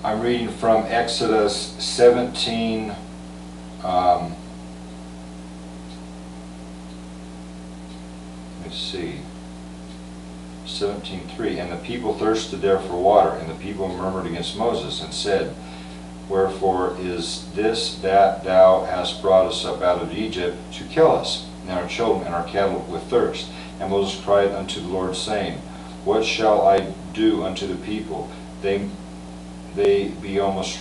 I'm reading from Exodus 17, let's see, 17:3. And the people thirsted there for water, and the people murmured against Moses and said, Wherefore is this that thou hast brought us up out of Egypt to kill us, and our children and our cattle with thirst? And Moses cried unto the Lord, saying, What shall I do unto the people? They be almost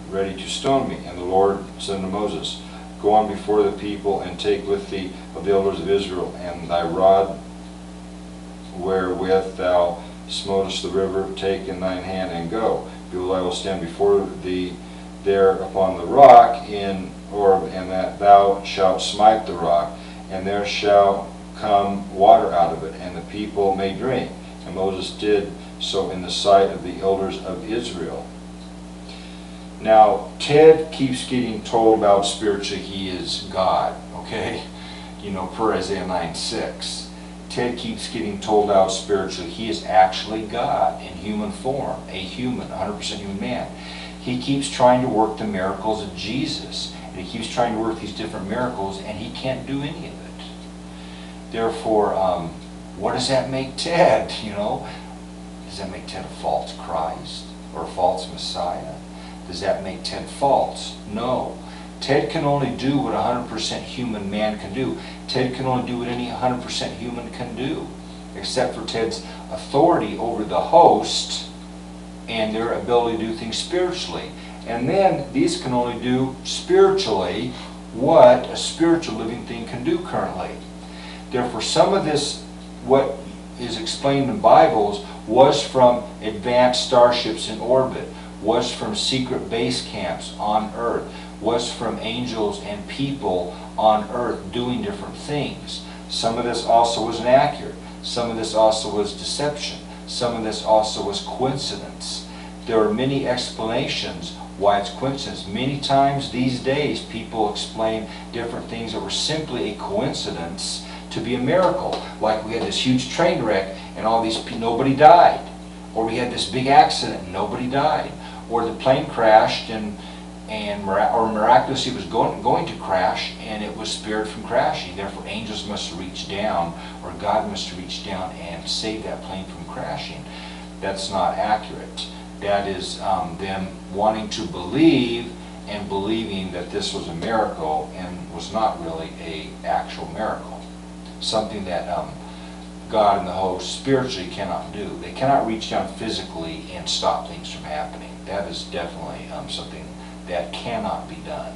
ready to stone me. And the Lord said unto Moses, Go on before the people, and take with thee of the elders of Israel, and thy rod wherewith thou smotest the river, take in thine hand, and go. Behold, I will stand before thee there upon the rock in Horeb, and that thou shalt smite the rock, and there shall come water out of it, and the people may drink. And Moses did so in the sight of the elders of Israel. Now, Ted keeps getting told about spiritually he is God, okay? You know, per Isaiah 9:6. Ted keeps getting told out spiritually he is actually God in human form, a human, 100% human man. He keeps trying to work the miracles of Jesus, and he keeps trying to work these different miracles, and he can't do any of it. Therefore, what does that make Ted, you know? Does that make Ted a false Christ or a false Messiah? Does that make Ted false? No. Ted can only do what a 100% human man can do. Ted can only do what any 100% human can do, except for Ted's authority over the host and their ability to do things spiritually. And then these can only do spiritually what a spiritual living thing can do currently. Therefore, some of this, what is explained in Bibles, was from advanced starships in orbit, was from secret base camps on Earth, was from angels and people on Earth doing different things. Some of this also was inaccurate. Some of this also was deception. Some of this also was coincidence. There are many explanations why it's coincidence. Many times these days people explain different things that were simply a coincidence to be a miracle. Like we had this huge train wreck and all these people, nobody died. Or we had this big accident and nobody died. Or the plane crashed or miraculously it was going to crash and it was spared from crashing. Therefore angels must have reached down, or God must have reached down and saved that plane from crashing. That's not accurate. That is them wanting to believe and believing that this was a miracle and was not really an actual miracle. Something that God and the host spiritually cannot do. They cannot reach down physically and stop things from happening. That is definitely something that cannot be done.